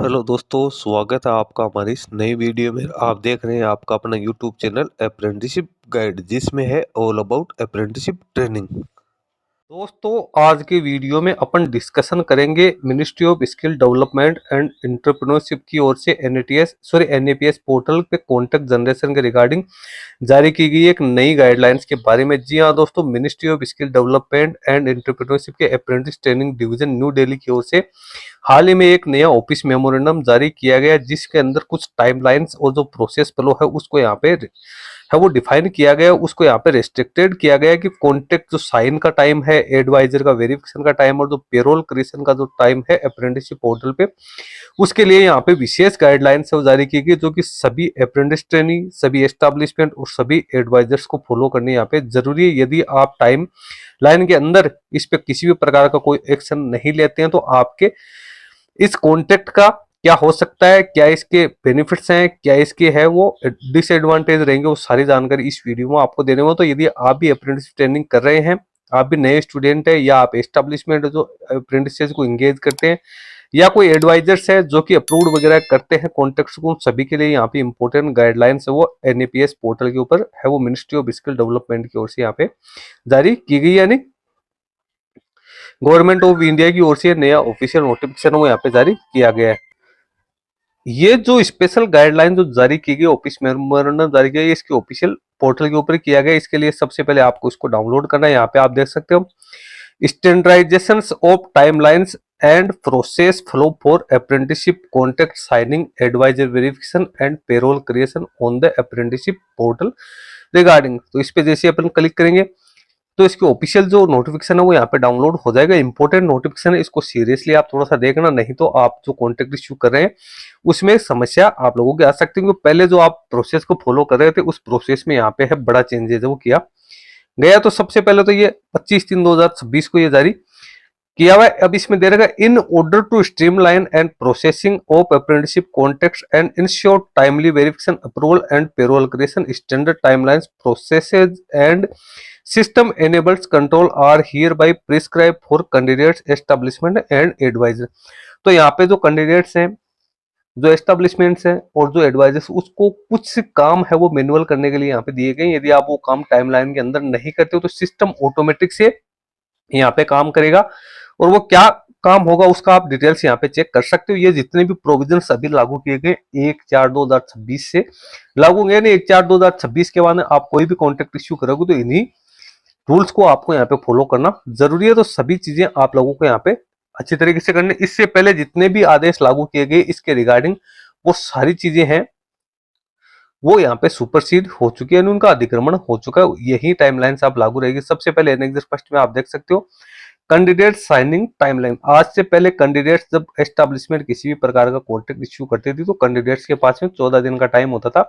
Hello दोस्तों, स्वागत है आपका हमारी इस नई वीडियो में। आप देख रहे हैं आपका अपना यूट्यूब चैनल अप्रेंटिसशिप गाइड, जिसमें है ऑल अबाउट अप्रेंटिसशिप ट्रेनिंग। दोस्तों, आज की वीडियो में अपन डिस्कशन करेंगे ministry of skill development and entrepreneurship की ओर से एनएपीएस पोर्टल पे कॉन्टैक्ट जनरेशन के रिगार्डिंग जारी की गई एक नई गाइडलाइंस के बारे में। जी हाँ दोस्तों, ministry of skill development and entrepreneurship के apprentice training division New Delhi की ओर से हाल ही में एक नया ऑफिस मेमोरेंडम जारी किया गया, जिसके अंदर कुछ टाइमलाइंस और जो प्रोसेस फ्लो है उसको यहाँ पे है वो डिफाइन किया गया। उसको यहाँ पे रेस्ट्रिक्टेड किया गया कि कॉन्ट्रैक्ट जो साइन का टाइम है, एडवाइजर का वेरिफिकेशन का टाइम और जो पेरोल क्रिएशन का जो टाइम है अप्रेंटिसशिप पोर्टल पे, उसके लिए यहाँ पे विशेष गाइडलाइंस है जारी की गई, जो कि सभी अप्रेंटिस ट्रेनी, सभी एस्टेब्लिशमेंट और सभी एडवाइजर्स को फॉलो करनी यहाँ पे जरूरी है। यदि आप टाइम लाइन के अंदर इस पे किसी भी प्रकार का कोई एक्शन नहीं लेते हैं तो आपके इस कॉन्ट्रैक्ट का क्या हो सकता है, क्या इसके बेनिफिट्स हैं, क्या इसके है वो डिसएडवांटेज रहेंगे, वो सारी जानकारी इस वीडियो में आपको देने वाला। तो यदि आप भी अप्रेंटिस ट्रेनिंग कर रहे हैं, आप भी नए स्टूडेंट है, या आप एस्टेब्लिशमेंट जो अप्रेंटिस को एंगेज करते हैं, या कोई एडवाइजर्स है जो कि अप्रूव्ड वगैरह करते हैं कॉन्ट्रैक्ट्स को, सभी के लिए यहाँ पे इंपॉर्टेंट गाइडलाइंस है वो एनएपीएस पोर्टल के ऊपर है वो मिनिस्ट्री ऑफ स्किल डेवलपमेंट की ओर से यहाँ पे जारी की गई। यानी गवर्नमेंट ऑफ इंडिया की ओर से नया ऑफिशियल नोटिफिकेशन वो यहाँ पे जारी किया गया है। ये जो स्पेशल गाइडलाइन जो जारी की गई, ऑफिस मेमोरेंडम जारी किया गया, इसके ऑफिशियल पोर्टल के ऊपर किया गया। इसके लिए सबसे पहले आपको इसको डाउनलोड करना है। यहाँ पे आप देख सकते हो standardization of timelines and process flow for apprenticeship contract signing, adviser verification and payroll creation on the apprenticeship portal regarding. तो इस पे जैसे अपन क्लिक करेंगे तो इसके ऑफिशियल जो नोटिफिकेशन है वो यहाँ पे डाउनलोड हो जाएगा। इंपॉर्टेंट नोटिफिकेशन है, इसको सीरियसली आप थोड़ा सा देखना, नहीं तो आप जो कॉन्ट्रैक्ट इश्यू कर रहे हैं उसमें समस्या आप लोगों की आ सकती है। क्योंकि पहले जो आप प्रोसेस को फॉलो कर रहे थे उस प्रोसेस में यहाँ पे है बड़ा चेंजेस है वो किया गया। तो सबसे पहले तो ये 25/3/2026 को ये जारी किया हुआ है। अब इसमें दे रखा in order to streamline and processing of apprenticeship contracts and ensure timely verification approval and payroll creation, standard timelines processes and system enables control are hereby prescribe for candidates establishment and adviser. तो यहाँ पे जो candidates हैं, जो establishments हैं और जो advisers, उसको कुछ काम है वो मैनुअल करने के लिए यहाँ पे दिए गए। यदि आप वो काम टाइमलाइन के अंदर नहीं करते हो तो सिस्टम ऑटोमेटिक से यहाँ पे काम करेगा, और वो क्या काम होगा उसका आप डिटेल्स यहाँ पे चेक कर सकते हो। ये जितने भी प्रोविजन अभी लागू किए गए 1/4/2026 से लागू हुए, यानी 1/4/2026 के बाद आप कोई भी कॉन्ट्रैक्ट इश्यू करोगे तो इन्हीं रूल्स को आपको यहाँ पे फॉलो करना जरूरी है। तो सभी चीजें आप लोगों को यहाँ पे अच्छी तरीके से करनी। इससे पहले जितने भी आदेश लागू किए गए इसके रिगार्डिंग वो सारी चीजें हैं वो यहाँ पे सुपरसीड हो चुकी है, उनका अधिक्रमण हो चुका है। यही टाइमलाइंस आप लागू रहेगी। सबसे पहले एनेक्सर फर्स्ट में आप देख सकते हो कैंडिडेट साइनिंग टाइमलाइन। आज से पहले कैंडिडेट्स जब एस्टेब्लिशमेंट किसी भी प्रकार का कॉन्ट्रैक्ट इश्यू करते थे तो कैंडिडेट्स के पास में 14 दिन का टाइम होता था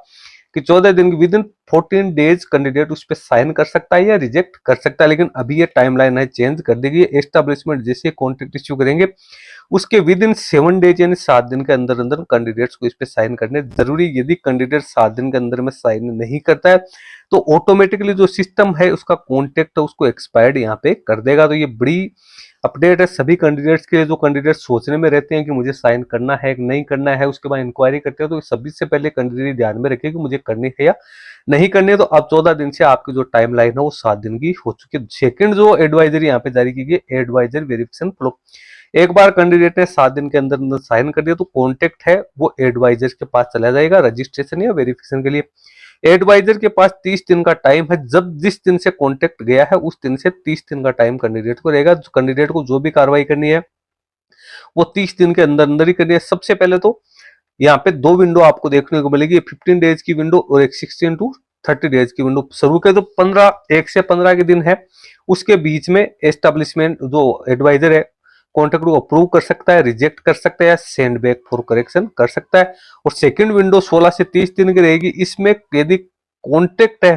कि 14 दिन विद इन 14 डेज कैंडिडेट उस पर साइन कर सकता है या रिजेक्ट कर सकता है। लेकिन अभी ये टाइमलाइन है चेंज कर दी गई। एस्टेब्लिशमेंट जैसे कॉन्ट्रैक्ट इश्यू करेंगे उसके विद इन 7 डेज यानी 7 दिन के अंदर अंदर कैंडिडेट्स को इस पे साइन करने जरूरी। यदि कैंडिडेट 7 दिन के अंदर में साइन नहीं करता है तो ऑटोमेटिकली जो सिस्टम है उसका कॉन्ट्रैक्ट है उसको एक्सपायर्ड यहाँ पे कर देगा। तो ये बड़ी अपडेट है सभी कैंडिडेट्स के लिए। जो कैंडिडेट सोचने में रहते हैं कि मुझे साइन करना है कि नहीं करना है, उसके बाद इंक्वायरी करते हैं, तो सभी से पहले कैंडिडेट ध्यान में रखे कि मुझे करनी है या नहीं करनी है। तो अब 14 दिन से आपकी जो टाइम लाइन है वो 7 दिन की हो चुकी है। सेकंड जो एडवाइजरी यहाँ पे जारी की गई, एडवाइजर वेरिफिकेशन फ्लो। एक बार कैंडिडेट ने 7 दिन के अंदर अंदर साइन कर दिया तो कॉन्टेक्ट है वो एडवाइजर के पास चला जाएगा रजिस्ट्रेशन या वेरिफिकेशन के लिए। एडवाइजर के पास 30 दिन का टाइम है। जब जिस दिन से कॉन्टेक्ट गया है उस दिन से 30 दिन का टाइम कैंडिडेट को रहेगा। कैंडिडेट को जो भी कार्रवाई करनी है वो 30 दिन के अंदर अंदर ही करनी है। सबसे पहले तो यहाँ पे 2 विंडो आपको देखने को मिलेगी, 15 डेज की विंडो और एक 16 to 30 डेज की विंडो। शुरू के जो 1 से 15 के दिन है उसके बीच में एस्टेब्लिशमेंट जो एडवाइजर है कॉन्ट्रैक्ट को अप्रूव कर सकता है, रिजेक्ट कर सकता है या सेंड बैक फॉर करेक्शन कर सकता है। और सेकंड विंडो 16 से 30 दिन की रहेगी। इसमें यदि कॉन्ट्रैक्ट है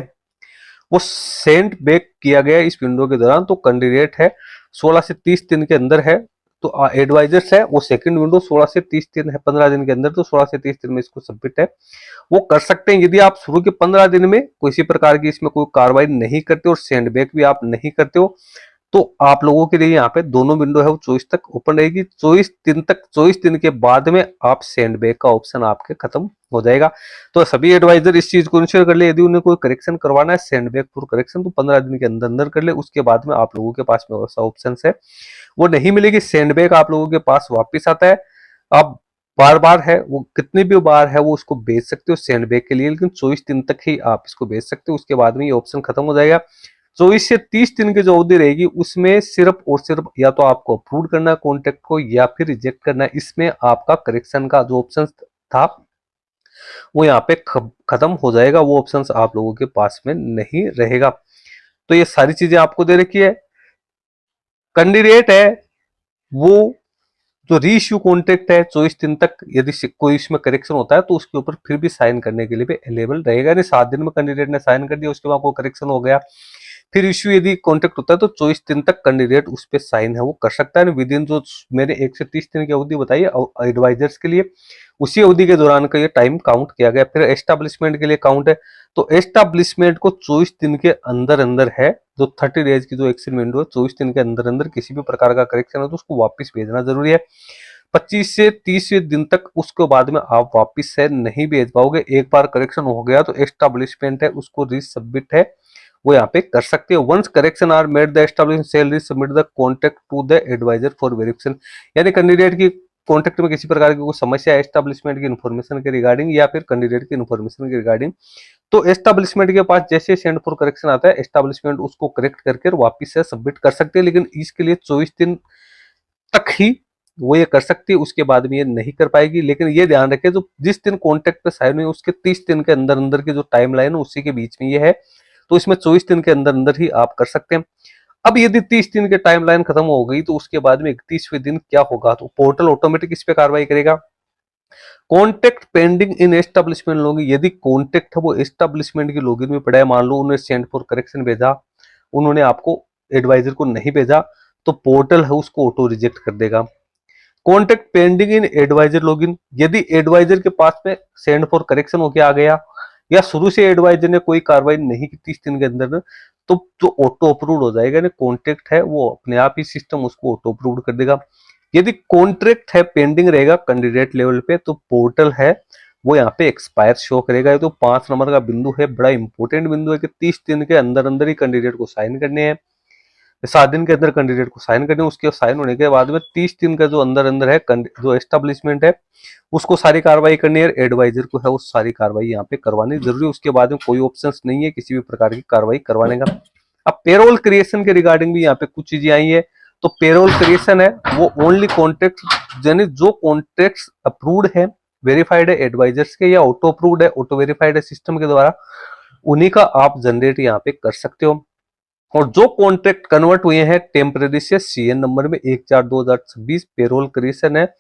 वो सेंड बैक किया गया इस विंडो के दौरान तो कैंडिडेट है 16 से 30 दिन के अंदर है तो एडवाइजर्स है वो सेकंड विंडो 16 से 30 दिन है, 15 दिन के अंदर, तो 16 से 30 दिन में इसको सबमिट है वो कर सकते हैं। यदि आप शुरू के 15 दिन में किसी प्रकार की इसमें कोई कार्रवाई नहीं करते और सेंड बैक भी आप नहीं करते हो तो आप लोगों के लिए यहाँ पे दोनों विंडो है वो 24 तक ओपन रहेगी। 24 दिन तक, 24 दिन के बाद में आप सेंड बैक का ऑप्शन आपके खत्म हो जाएगा। तो सभी एडवाइजर इस चीज को इंश्योर कर ले, यदि उन्हें कोई करेक्शन करवाना है सेंड बैक फॉर करेक्शन, तो 15 दिन के अंदर अंदर कर ले। उसके बाद में आप लोगों के पास में वैसा ऑप्शन है वो नहीं मिलेगी। सेंड बैक आप लोगों के पास वापिस आता है। आप बार बार है वो कितनी भी बार है वो उसको भेज सकते हो सेंड बैक के लिए, लेकिन 24 दिन तक ही आप इसको भेज सकते हो। उसके बाद में ये ऑप्शन खत्म हो जाएगा। 24 से 30 दिन की जो अवधि रहेगी उसमें सिर्फ और सिर्फ या तो आपको अप्रूव करना है कॉन्ट्रैक्ट को या फिर रिजेक्ट करना है। इसमें आपका करेक्शन का जो ऑप्शन था वो यहाँ पे खत्म हो जाएगा, वो ऑप्शन आप लोगों के पास में नहीं रहेगा। तो ये सारी चीजें आपको दे रखी है। कैंडिडेट है वो जो रीइश्यू कॉन्ट्रैक्ट है 24 दिन तक यदि कोई इसमें करेक्शन होता है तो उसके ऊपर फिर भी साइन करने के लिए भी अवेलेबल रहेगा। यानी 7 दिन में कैंडिडेट ने साइन कर दिया, उसके बाद कोई करेक्शन हो गया, फिर इश्यू यदि कॉन्ट्रैक्ट होता है तो 24 दिन तक कैंडिडेट उस पर साइन है वो कर सकता है। विद इन जो मैंने 1 से 30 दिन की अवधि बताई है एडवाइजर्स के लिए, उसी अवधि के दौरान का ये टाइम काउंट किया गया। फिर एस्टेब्लिशमेंट के लिए काउंट है, तो एस्टेब्लिशमेंट को 24 दिन के अंदर अंदर है, जो 30 डेज की जो एक्शन विंडो है 24 दिन के अंदर अंदर किसी भी प्रकार का करेक्शन है तो उसको वापस भेजना जरूरी है। 25 से 30 दिन तक उसके बाद में आप वापस से नहीं भेज पाओगे। एक बार करेक्शन हो गया तो एस्टेब्लिशमेंट है उसको रीसबमिट है वो यहाँ पे कर सकते हो। Once correction are made the establishment shall resubmit the contract to the adviser for verification. यानी कैंडिडेट की कॉन्ट्रैक्ट में किसी प्रकार की कोई समस्या है एस्टेब्लिशमेंट की इन्फॉर्मेशन के रिगार्डिंग या फिर कैंडिडेट की इन्फॉर्मेशन के रिगार्डिंग, तो एस्टेब्लिशमेंट के पास जैसे सेंड फॉर करेक्शन आता है एस्टेब्लिशमेंट उसको करेक्ट करके वापिस से सबमिट कर सकते हैं। लेकिन इसके लिए 24 दिन तक ही वो ये कर सकती है, उसके बाद में ये नहीं कर पाएगी। लेकिन ये ध्यान रखें जो जिस दिन कॉन्ट्रैक्ट पे साइन हुई उसके 30 दिन के अंदर अंदर की जो टाइम लाइन है उसी के बीच में ये है, तो इसमें 24 दिन के अंदर अंदर ही आप कर सकते हैं। अब यदि 30 दिन के टाइम लाइन खत्म हो गई तो उसके बाद में 31वें दिन क्या होगा, तो पोर्टल ऑटोमेटिक इस पे कार्रवाई करेगा। कॉन्टैक्ट पेंडिंग इन एस्टेब्लिशमेंट लॉगिन, यदि कॉन्टैक्ट है वो एस्टेब्लिशमेंट की लॉगिन में पड़ा है, मान लो उन्होंने सेंड फॉर करेक्शन भेजा, उन्होंने आपको एडवाइजर को नहीं भेजा, तो पोर्टल है उसको ऑटो रिजेक्ट कर देगा। Contact pending in adviser login, यदि एडवाइजर के पास में सेंड फॉर करेक्शन होके आ गया या शुरू से एडवाइजर ने कोई कार्रवाई नहीं की 30 दिन के अंदर, तो जो ऑटो अप्रूव हो जाएगा ना कॉन्ट्रैक्ट है वो अपने आप ही सिस्टम उसको ऑटो अप्रूव कर देगा। यदि कॉन्ट्रैक्ट है पेंडिंग रहेगा कैंडिडेट लेवल पे तो पोर्टल है वो यहाँ पे एक्सपायर शो करेगा। तो 5 नंबर का बिंदु है, बड़ा इंपॉर्टेंट बिंदु है कि 30 दिन के अंदर अंदर ही कैंडिडेट को साइन करने हैं। 7 दिन के अंदर कैंडिडेट को साइन करने, उसके साइन होने के बाद में 30 दिन का जो अंदर अंदर है जो एस्टेब्लिशमेंट है उसको सारी कार्रवाई करनी है, एडवाइजर को है वो सारी कार्रवाई यहाँ पे करवानी जरूरी। उसके बाद में कोई ऑप्शंस नहीं है किसी भी प्रकार की कार्रवाई करवाने का। अब पेरोल क्रिएशन के रिगार्डिंग भी यहाँ पे कुछ चीजें आई है। तो पेरोल क्रिएशन है वो ओनली कॉन्ट्रैक्ट यानी जो कॉन्ट्रैक्ट अप्रूव्ड है वेरीफाइड है एडवाइजर्स के या ऑटो अप्रूव्ड है ऑटो वेरीफाइड है सिस्टम के द्वारा, उन्हीं का आप जनरेट यहाँ पे कर सकते हो। और जो कॉन्ट्रैक्ट कन्वर्ट हुए हैं टेम्पररी से सीएन नंबर में 1/4/2026 पेरोल क्रिएशन है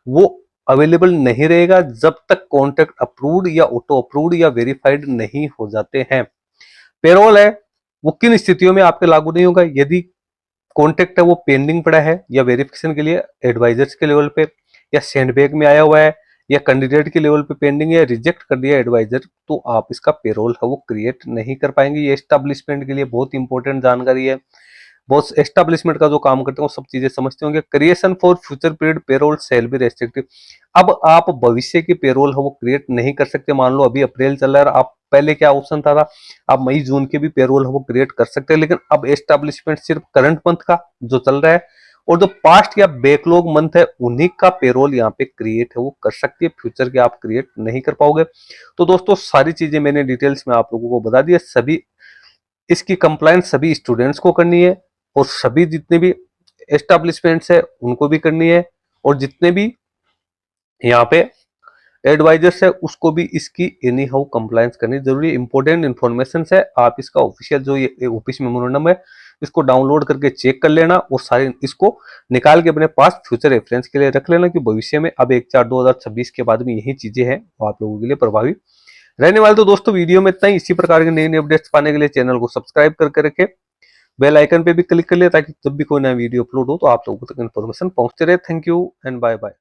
वो अवेलेबल नहीं रहेगा जब तक कॉन्ट्रैक्ट अप्रूव्ड या ऑटो अप्रूव्ड या वेरीफाइड नहीं हो जाते हैं। पेरोल है वो किन स्थितियों में आपके लागू नहीं होगा, यदि कॉन्ट्रैक्ट है वो पेंडिंग पड़ा है या वेरिफिकेशन के लिए एडवाइजर्स के लेवल पे या सेंडबैग में आया हुआ है या कैंडिडेट के लेवल पे पेंडिंग है, रिजेक्ट कर दिया एडवाइजर, तो आप इसका पेरोल है वो क्रिएट नहीं कर पाएंगे। ये एस्टेब्लिशमेंट के लिए बहुत इंपॉर्टेंट जानकारी है। बहुत एस्टेब्लिशमेंट का जो काम करते हैं वो सब चीजें समझते होंगे। Creation for future period payroll shall be restrictive, अब आप भविष्य की पेरोल है वो क्रिएट नहीं कर सकते। मान लो अभी अप्रैल चल रहा है, आप पहले क्या ऑप्शन था आप मई जून के भी पेरोल है वो क्रिएट कर सकते हैं, लेकिन अब एस्टेब्लिशमेंट सिर्फ करंट मंथ का जो चल रहा है और जो पास्ट या बैकलॉग मंथ है उन्हीं का पेरोल यहाँ पे क्रिएट है वो कर सकती है, फ्यूचर के आप क्रिएट नहीं कर पाओगे। तो दोस्तों सारी चीजें मैंने डिटेल्स में आप लोगों को बता दी है। सभी इसकी कंप्लायंस सभी स्टूडेंट्स को करनी है और सभी जितने भी एस्टेब्लिशमेंट्स है उनको भी करनी है और जितने भी यहाँ पे एडवाइजर्स है उसको भी इसकी एनी हाउ कंप्लायंस करनी जरूरी। इंपॉर्टेंट इन्फॉर्मेशन है, आप इसका ऑफिशियल जो ये ऑफिस मेमोरेंडम है इसको डाउनलोड करके चेक कर लेना और सारे इसको निकाल के अपने पास फ्यूचर रेफरेंस के लिए रख लेना कि भविष्य में अब 1/4/2026 के बाद में यही चीजें हैं वो आप लोगों के लिए प्रभावी रहने वाले। तो दोस्तों वीडियो में इतना ही। इसी प्रकार के नई नई अपडेट्स पाने के लिए चैनल को सब्सक्राइब करके रखें, बेल आइकन पे भी क्लिक कर ले ताकि जब भी कोई नया वीडियो अपलोड हो तो आप लोगों तक इन्फॉर्मेशन पहुंचते रहे। Thank you and bye bye.